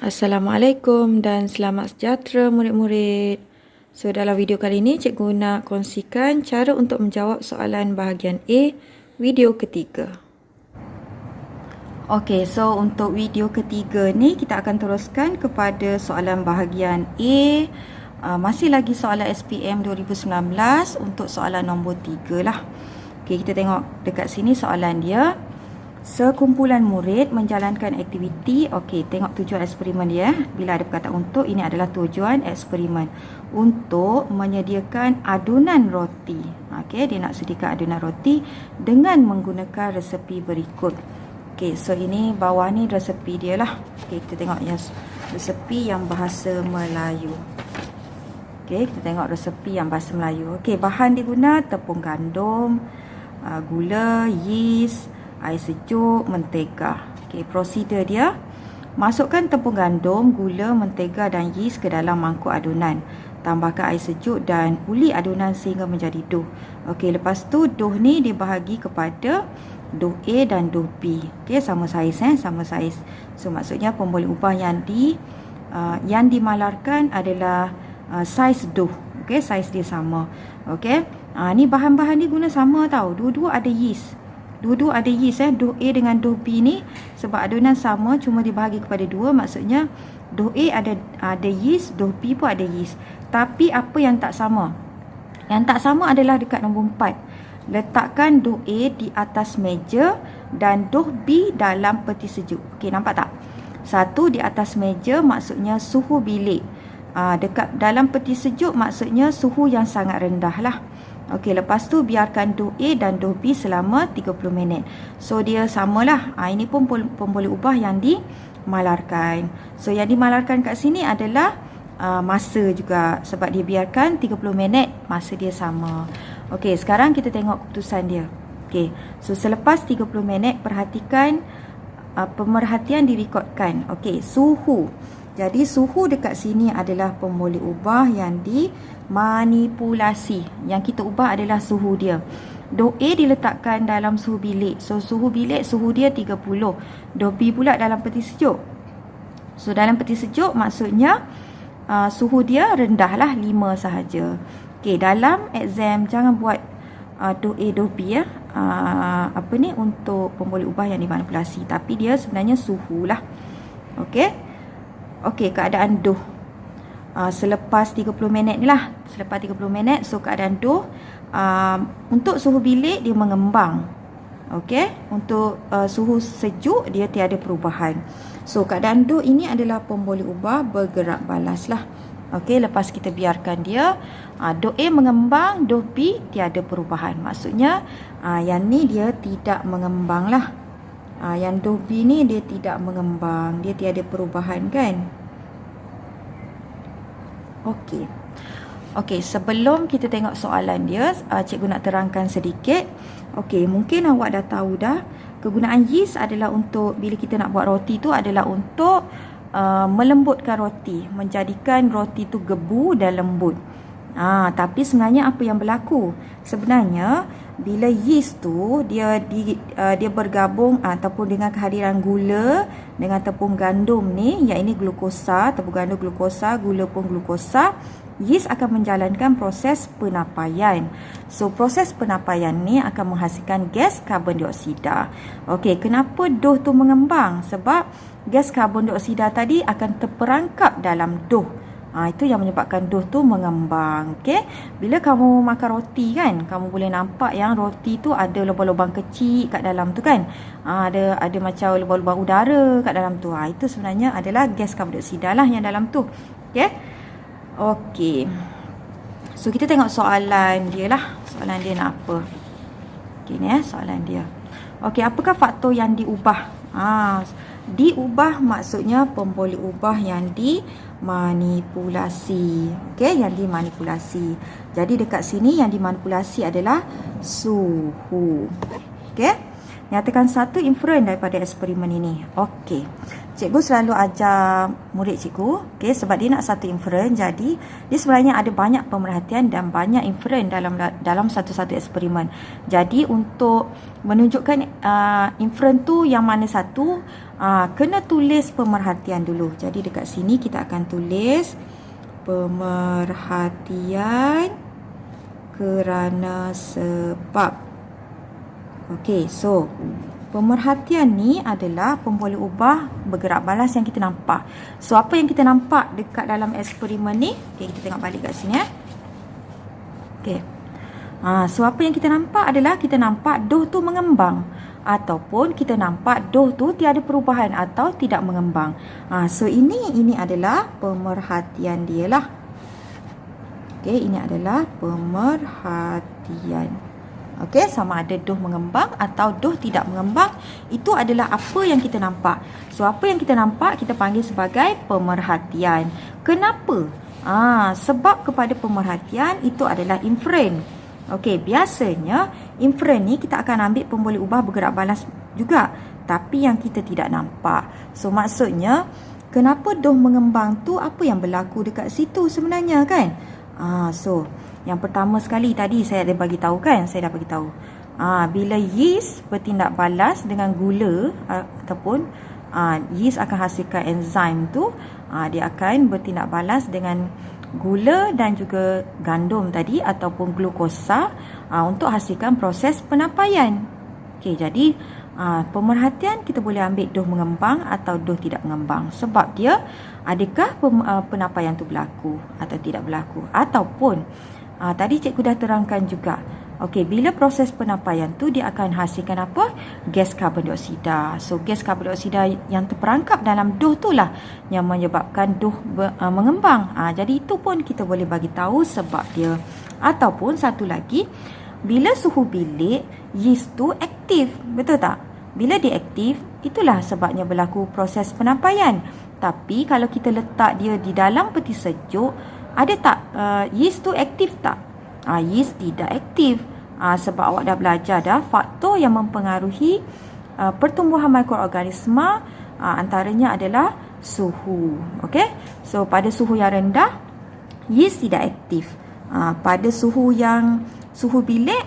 Assalamualaikum dan selamat sejahtera murid-murid. So dalam video kali ini cikgu nak kongsikan cara untuk menjawab soalan bahagian A, video ketiga. Okey, so untuk video ketiga ni kita akan teruskan kepada soalan bahagian A. Masih lagi soalan SPM 2019 untuk soalan nombor 3 lah. Okey, kita tengok dekat sini soalan dia. Sekumpulan murid menjalankan aktiviti. Okey, tengok tujuan eksperimen dia. Bila ada perkataan untuk, ini adalah tujuan eksperimen. Untuk menyediakan adunan roti. Okey, dia nak sediakan adunan roti dengan menggunakan resepi berikut. Okey, so ini bawah ni resepi dia lah. Okey, kita tengok yang resepi yang bahasa Melayu. Okey, kita tengok resepi yang bahasa Melayu. Okey, bahan diguna tepung gandum, gula, yeast, air sejuk, mentega. Okey, prosedur dia. Masukkan tepung gandum, gula, mentega dan yeast ke dalam mangkuk adunan. Tambahkan air sejuk dan uli adunan sehingga menjadi dough. Okey, lepas tu dough ni dibahagi kepada dough A dan dough B. Okey, sama saiz sama saiz. So maksudnya pemboleh ubah yang dimalarkan adalah saiz dough. Okey, saiz dia sama. Okey. Ni bahan-bahan ni guna sama tau. Dua-dua ada yeast. Dua-dua ada yeast dough A dengan dough B ni sebab adunan sama cuma dibahagi kepada dua, maksudnya dough A ada yeast, dough B pun ada yeast. Tapi apa yang tak sama? Yang tak sama adalah dekat nombor 4. Letakkan dough A di atas meja dan dough B dalam peti sejuk. Okey, nampak tak? Satu di atas meja maksudnya suhu bilik. Dekat dalam peti sejuk maksudnya suhu yang sangat rendah lah. Okey, lepas tu biarkan dough A dan dough B selama 30 minit. So dia samalah. Ini pun pemboleh ubah yang dimalarkan. So yang dimalarkan kat sini adalah masa juga sebab dia biarkan 30 minit, masa dia sama. Okey, sekarang kita tengok keputusan dia. Okey, so selepas 30 minit perhatikan pemerhatian direkodkan. Okey, suhu. Jadi suhu dekat sini adalah pemboleh ubah yang dimanipulasi. Yang kita ubah adalah suhu dia. Dough A diletakkan dalam suhu bilik. So suhu bilik, suhu dia 30. Dough B pula dalam peti sejuk. So dalam peti sejuk maksudnya suhu dia rendah lah, 5 sahaja. Okey, dalam exam jangan buat dough A, dough B untuk pemboleh ubah yang dimanipulasi. Tapi dia sebenarnya suhu lah. Okey. Okey, keadaan dough. Selepas 30 minit ni lah. Selepas 30 minit, so keadaan dough. Untuk suhu bilik, dia mengembang. Okey, untuk suhu sejuk, dia tiada perubahan. So, keadaan dough ini adalah pemboleh ubah bergerak balas lah. Okey, lepas kita biarkan dia, dough A mengembang, dough B tiada perubahan. Maksudnya, yang ni dia tidak mengembang lah. Yang dough B ni dia tidak mengembang, dia tiada perubahan kan. Okey. Okey, sebelum kita tengok soalan dia, cikgu nak terangkan sedikit. Okey, mungkin awak dah tahu dah, kegunaan yeast adalah untuk bila kita nak buat roti tu adalah untuk melembutkan roti, menjadikan roti tu gebu dan lembut. Tapi sebenarnya apa yang berlaku? Sebenarnya bila yeast tu dia bergabung ataupun dengan kehadiran gula dengan tepung gandum ni, yang ini glukosa, tepung gandum glukosa, gula pun glukosa, yeast akan menjalankan proses penapaian. So proses penapaian ni akan menghasilkan gas karbon dioksida. Okey, kenapa dough tu mengembang? Sebab gas karbon dioksida tadi akan terperangkap dalam dough. Itu yang menyebabkan dough tu mengembang. Okey, bila kamu makan roti kan, kamu boleh nampak yang roti tu ada lubang-lubang kecil kat dalam tu kan. Ada macam lubang-lubang udara kat dalam tu. Itu sebenarnya adalah gas karbon dioksida lah yang dalam tu. Okey. Okey. So kita tengok soalan dia lah. Soalan dia nak apa? Okey ni soalan dia. Okey, apakah faktor yang diubah? Diubah maksudnya pemboleh ubah yang dimanipulasi. Okey, yang dimanipulasi. Jadi dekat sini yang dimanipulasi adalah suhu. Okey. Nyatakan satu inferen daripada eksperimen ini. Okey. cikgu selalu ajar murid cikgu, okay, sebab dia nak satu inferen, jadi dia sebenarnya ada banyak pemerhatian dan banyak inferen dalam satu-satu eksperimen. Jadi untuk menunjukkan inferen tu yang mana satu, kena tulis pemerhatian dulu. Jadi dekat sini kita akan tulis pemerhatian kerana sebab. Okey, so pemerhatian ni adalah pemboleh ubah bergerak balas yang kita nampak. So, apa yang kita nampak dekat dalam eksperimen ni? Okay, kita tengok balik kat sini. Okay. So, apa yang kita nampak adalah kita nampak doh tu mengembang. Ataupun kita nampak doh tu tiada perubahan atau tidak mengembang. So, ini adalah pemerhatian dia lah. Okay, ini adalah pemerhatian. Okey, sama ada doh mengembang atau doh tidak mengembang, itu adalah apa yang kita nampak. So, apa yang kita nampak kita panggil sebagai pemerhatian. Kenapa? Sebab kepada pemerhatian itu adalah inferen. Okey, biasanya inferen ni kita akan ambil pemboleh ubah bergerak balas juga, tapi yang kita tidak nampak. So, maksudnya kenapa doh mengembang tu, apa yang berlaku dekat situ sebenarnya kan? So, yang pertama sekali tadi saya dah bagi tahu kan, bila yeast bertindak balas dengan gula ataupun yeast akan hasilkan enzim tu, dia akan bertindak balas dengan gula dan juga gandum tadi ataupun glukosa untuk hasilkan proses penapaian. Okey, jadi pemerhatian kita boleh ambil doh mengembang atau doh tidak mengembang, sebab dia adakah penapaian tu berlaku atau tidak berlaku. Ataupun tadi cikgu dah terangkan juga, okey, bila proses penapaian tu dia akan hasilkan apa? Gas karbon dioksida. So, gas karbon dioksida yang terperangkap dalam doh tu lah yang menyebabkan doh mengembang. Jadi itu pun kita boleh bagi tahu sebab dia. Ataupun satu lagi, bila suhu bilik yeast tu aktif, betul tak? Bila dia aktif, itulah sebabnya berlaku proses penapaian. Tapi kalau kita letak dia di dalam peti sejuk, ada tak yeast tu aktif tak? Yeast tidak aktif. Sebab awak dah belajar dah faktor yang mempengaruhi pertumbuhan mikroorganisma, antaranya adalah suhu. Okey? So, pada suhu yang rendah, yeast tidak aktif. Pada suhu bilik,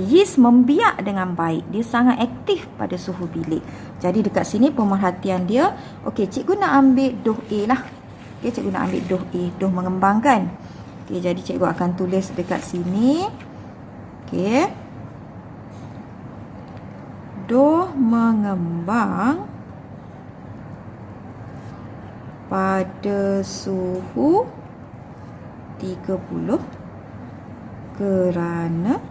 yeast membiak dengan baik. Dia sangat aktif pada suhu bilik. Jadi dekat sini pemerhatian dia, okey, cikgu nak ambil doh A lah. Okey, cikgu nak ambil doh A, doh mengembangkan. Okey, jadi cikgu akan tulis dekat sini. Okey. Doh mengembang pada suhu 30 kerana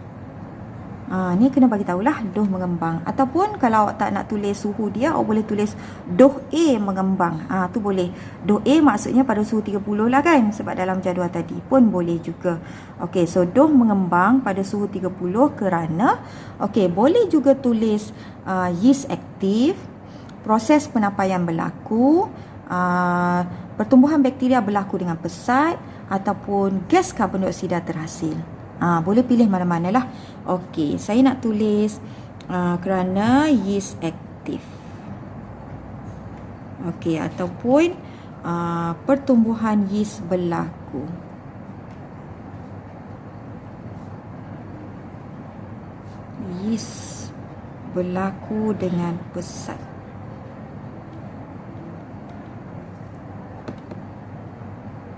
ni kena bagi tahulah doh mengembang. Ataupun kalau awak tak nak tulis suhu dia, awak boleh tulis doh A mengembang. Tu boleh. Doh A maksudnya pada suhu 30 lah kan, sebab dalam jadual tadi pun boleh juga. Okey, so doh mengembang pada suhu 30 kerana, okey, boleh juga tulis yeast aktif, proses penapaian berlaku, pertumbuhan bakteria berlaku dengan pesat, ataupun gas karbon dioksida terhasil. Boleh pilih mana-mana lah. Okey, saya nak tulis kerana yeast aktif. Okey, ataupun pertumbuhan yeast berlaku. Yeast berlaku dengan pesat.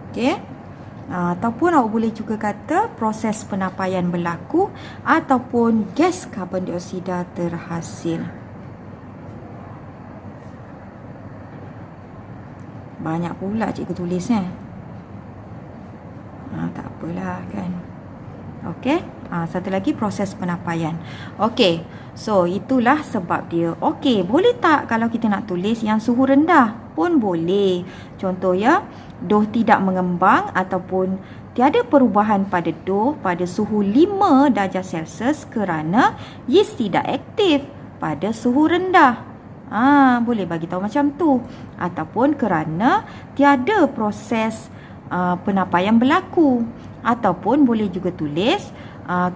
Okey. Ataupun awak boleh juga kata proses penapaian berlaku ataupun gas karbon dioksida terhasil. Banyak pula cikgu tulisnya. Tak apalah kan. Okey. Satu lagi proses penapaian. Okey. So, itulah sebab dia. Okey, boleh tak kalau kita nak tulis yang suhu rendah? Pun boleh. Contoh ya, doh tidak mengembang ataupun tiada perubahan pada doh pada suhu 5 darjah Celsius kerana yeast tidak aktif pada suhu rendah. Boleh bagi tahu macam tu. Ataupun kerana tiada proses penapaian berlaku. Ataupun boleh juga tulis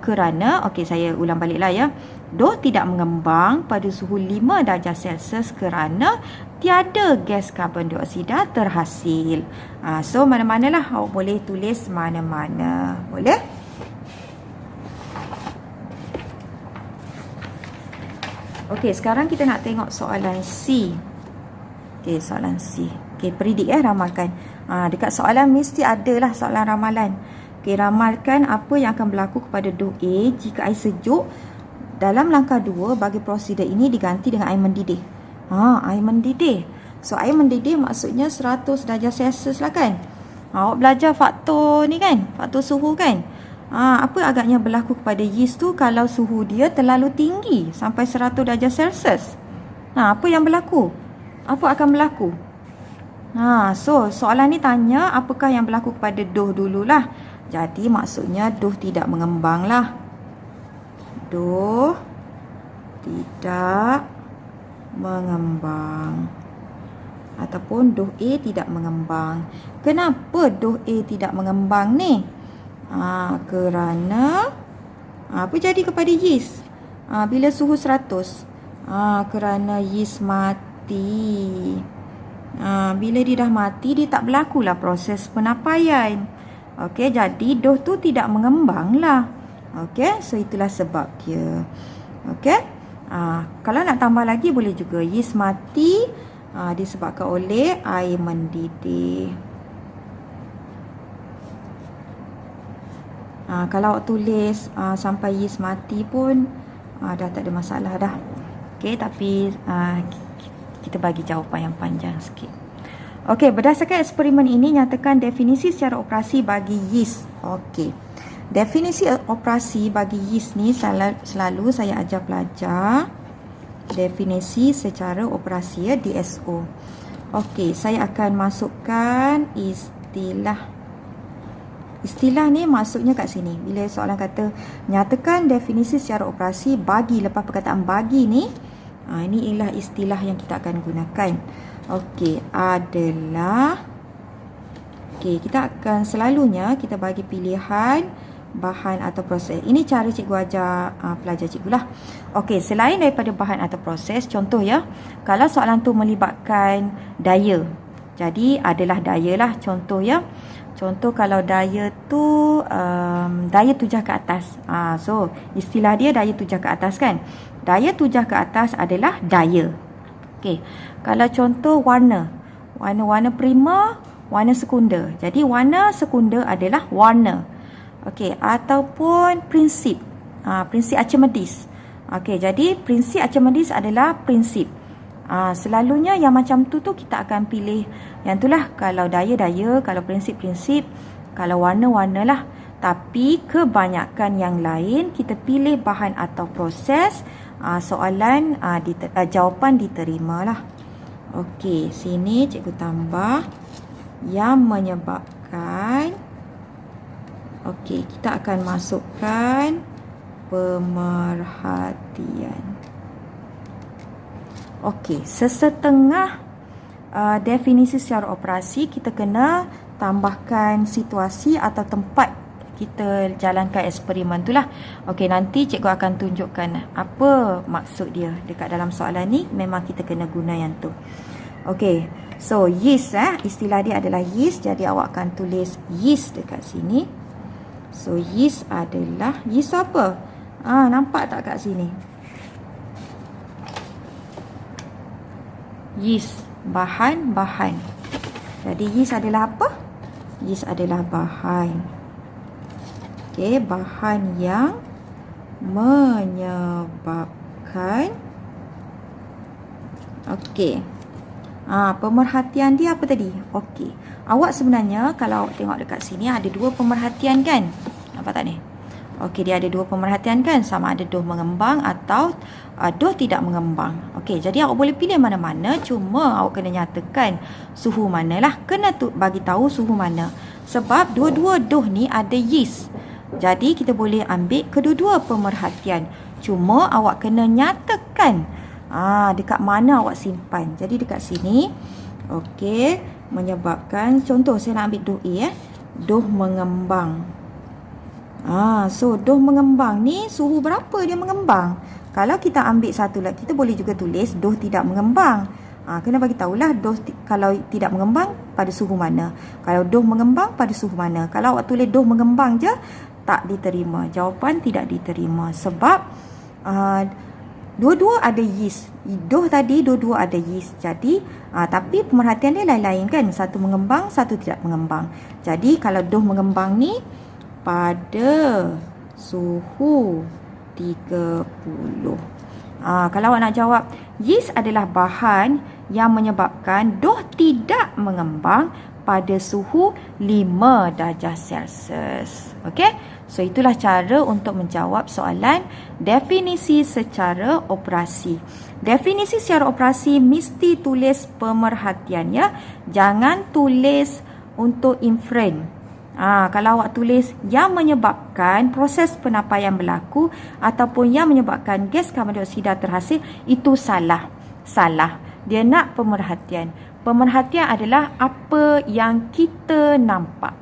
kerana, okey, saya ulang baliklah ya. Doh tidak mengembang pada suhu 5 darjah Celsius kerana tiada gas karbon dioksida terhasil. So mana-manalah, awak boleh tulis mana-mana. Boleh? Okey, sekarang kita nak tengok soalan C. Okey, soalan C. Okey, predict ramalkan. Dekat soalan mesti adalah soalan ramalan. Okey, ramalkan apa yang akan berlaku kepada doh A jika air sejuk dalam langkah 2 bagi prosedur ini diganti dengan air mendidih. Air mendidih. So, air mendidih maksudnya 100 darjah Celsius lah kan. Awak belajar faktor ni kan, faktor suhu kan. Apa agaknya berlaku kepada yeast tu kalau suhu dia terlalu tinggi sampai 100 darjah Celsius? Apa yang berlaku? Apa akan berlaku? So soalan ni tanya apakah yang berlaku kepada doh dululah. Jadi maksudnya doh tidak mengembang lah. Doh tidak mengembang. Ataupun doh A tidak mengembang. Kenapa doh A tidak mengembang ni? Kerana apa jadi kepada yeast? Bila suhu 100? Kerana yeast mati. Bila dia dah mati, dia tak berlakulah proses penapaian. Okey, jadi doh tu tidak mengembang lah. Okey, so itulah sebab dia. Okey, kalau nak tambah lagi boleh juga. Yeast mati disebabkan oleh air mendidih. Kalau awak tulis sampai yeast mati pun dah tak ada masalah dah. Okey, tapi kita bagi jawapan yang panjang sikit. Okey, berdasarkan eksperimen ini nyatakan definisi secara operasi bagi yeast. Okey. Definisi operasi bagi yeast ni selalu saya ajar pelajar definisi secara operasi ya, DSO. Okey, saya akan masukkan istilah. Istilah ni maksudnya kat sini. Bila soalan kata nyatakan definisi secara operasi bagi, lepas perkataan bagi ni, ini ialah istilah yang kita akan gunakan. Okey, adalah. Okey, kita akan selalunya kita bagi pilihan bahan atau proses. Ini cara cikgu ajar pelajar cikgu lah. Okey, selain daripada bahan atau proses, contoh ya, kalau soalan tu melibatkan daya. Jadi adalah daya lah, contoh ya. Contoh kalau daya tu daya tujah ke atas. So istilah dia daya tujah ke atas kan. Daya tujah ke atas adalah daya. Okey. Kalau contoh warna. Warna prima, warna sekunder. Jadi warna sekunder adalah warna. Okey, ataupun prinsip. Prinsip Archimedes. Okey, jadi prinsip Archimedes adalah prinsip. Selalunya yang macam tu kita akan pilih yang itulah. Kalau daya-daya, kalau prinsip-prinsip, kalau warna-warna lah. Tapi kebanyakan yang lain kita pilih bahan atau proses. Soalan jawapan diterima lah. Okey, sini cikgu tambah yang menyebabkan. Okey, kita akan masukkan pemerhatian. Okey, sesetengah definisi secara operasi kita kena tambahkan situasi atau tempat kita jalankan eksperimen tu lah. Okey, nanti cikgu akan tunjukkan apa maksud dia dekat dalam soalan ni. Memang kita kena guna yang tu. Okey, so yeast istilah dia adalah yeast. Jadi awak akan tulis yeast dekat sini. So yeast adalah yeast apa? Nampak tak kat sini? Yeast, bahan-bahan. Jadi yeast adalah apa? Yeast adalah bahan. Okey, bahan yang menyebabkan. Okey. Pemerhatian dia apa tadi? Okey. Awak sebenarnya kalau awak tengok dekat sini ada dua pemerhatian kan? Nampak tak ni? Okey, dia ada dua pemerhatian kan? Sama ada doh mengembang atau doh tidak mengembang. Okey, jadi awak boleh pilih mana-mana. Cuma awak kena nyatakan suhu manalah. Kena bagi tahu suhu mana. Sebab dua-dua doh ni ada yeast. Jadi kita boleh ambil kedua-dua pemerhatian. Cuma awak kena nyatakan dekat mana awak simpan. Jadi dekat sini. Okey, menyebabkan, contoh saya nak ambil doh A doh mengembang. So doh mengembang ni suhu berapa dia mengembang? Kalau kita ambil satu lagi, kita boleh juga tulis doh tidak mengembang. Kena bagi tahulah doh kalau tidak mengembang pada suhu mana. Kalau doh mengembang pada suhu mana. Kalau awak tulis doh mengembang je, tak diterima. Jawapan tidak diterima sebab dua-dua ada yeast. Doh tadi dua-dua ada yeast. Jadi tapi pemerhatian dia lain-lain kan. Satu mengembang, satu tidak mengembang. Jadi kalau doh mengembang ni pada suhu 30. Kalau awak nak jawab, yeast adalah bahan yang menyebabkan doh tidak mengembang pada suhu 5 darjah Celsius. Okey? So itulah cara untuk menjawab soalan definisi secara operasi. Definisi secara operasi mesti tulis pemerhatian ya. Jangan tulis untuk inferen. Kalau awak tulis yang menyebabkan proses penapaian berlaku ataupun yang menyebabkan gas karbon dioksida terhasil, itu salah. Dia nak pemerhatian. Pemerhatian adalah apa yang kita nampak.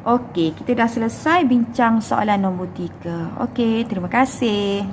Okey, kita dah selesai bincang soalan nombor 3. Okey, terima kasih.